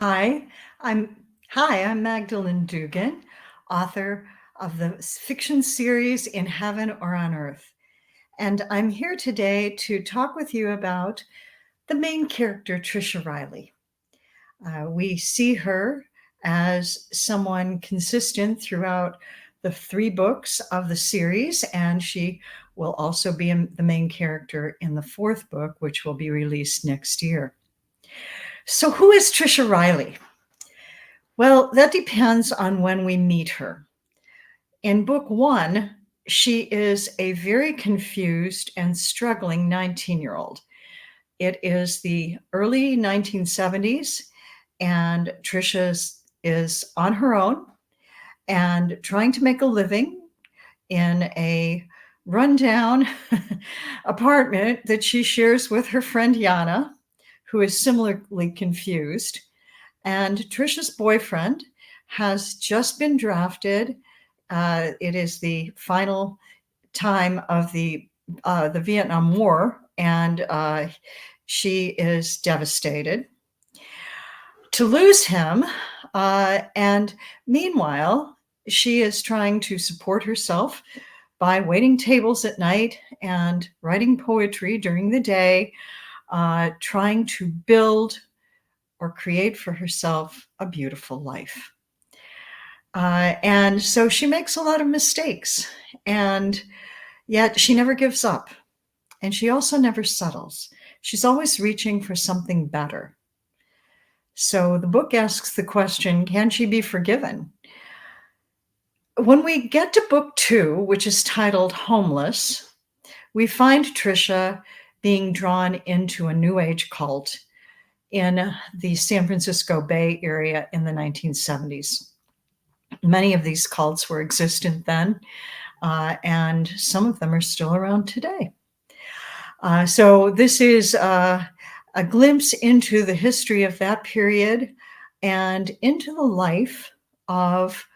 Hi, I'm I'm Magdalen Dugan, author of the fiction series In Heaven or on Earth. And I'm here today to talk with you about the main character, Tricia Riley. We see her as someone consistent throughout the three books of the series, and she will also be the main character in the fourth book, which will be released next year. So, who is Tricia Riley? Well, that depends on when we meet her. In book one, she is a very confused and struggling 19-year-old. It is the early 1970s, and Tricia is on her own and trying to make a living in a rundown apartment that she shares with her friend Yana, who is similarly confused. And Tricia's boyfriend has just been drafted. It is the final time of the Vietnam War, and she is devastated to lose him. And meanwhile, she is trying to support herself by waiting tables at night and writing poetry during the day, trying to build or create for herself a beautiful life. And so she makes a lot of mistakes, and yet she never gives up. And she also never settles. She's always reaching for something better. So the book asks the question, can she be forgiven? When we get to book two, which is titled Homeless, we find Tricia being drawn into a New Age cult in the San Francisco Bay Area in the 1970s. Many of these cults were existent then, and some of them are still around today. So this is a glimpse into the history of that period and into the life of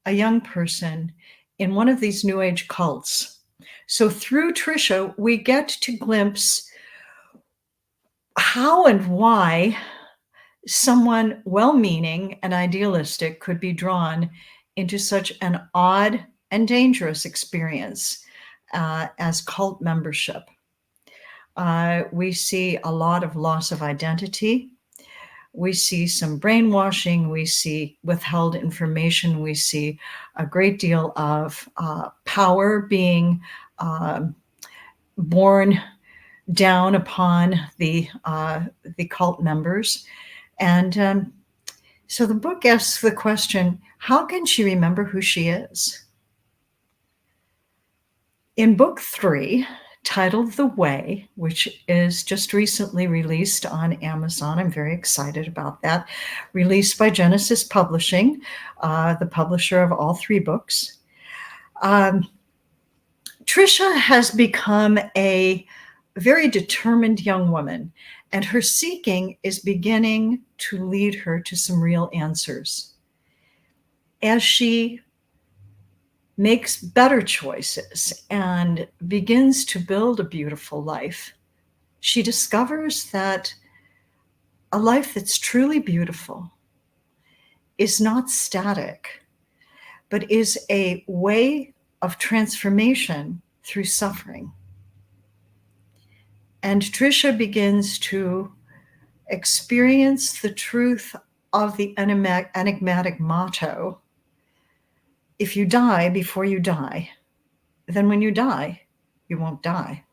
a young person in one of these New Age cults. So through Tricia, we get to glimpse how and why someone well-meaning and idealistic could be drawn into such an odd and dangerous experience as cult membership. We see a lot of loss of identity. We see some brainwashing. We see withheld information. We see a great deal of power being borne down upon the cult members. And so the book asks the question, how can she remember who she is? In book three, titled The Way, which is just recently released on Amazon, I'm very excited about that, released by Genesis Publishing, the publisher of all three books. Tricia has become a very determined young woman, and her seeking is beginning to lead her to some real answers. As she makes better choices and begins to build a beautiful life, she discovers that a life that's truly beautiful is not static, but is a way of transformation through suffering. And Tricia begins to experience the truth of the enigmatic motto, if you die before you die, then when you die, you won't die.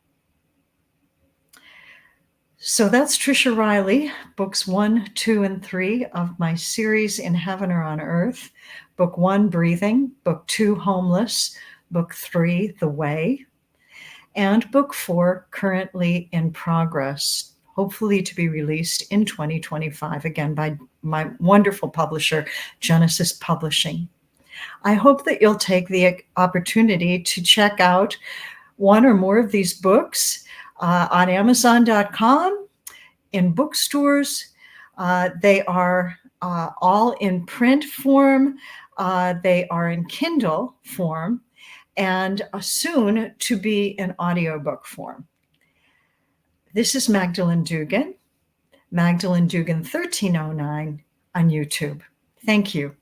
So that's Tricia Riley, books 1, 2, and 3 of my series In Heaven or on Earth. Book 1, Breathing. Book 2, Homeless. Book 3, The Way. And book 4, currently in progress, hopefully to be released in 2025, again by my wonderful publisher, Genesis Publishing. I hope that you'll take the opportunity to check out one or more of these books on Amazon.com, in bookstores. They are all in print form. They are in Kindle form, and soon to be in audiobook form. This is Magdalen Dugan, Magdalen Dugan 1309. on YouTube. Thank you.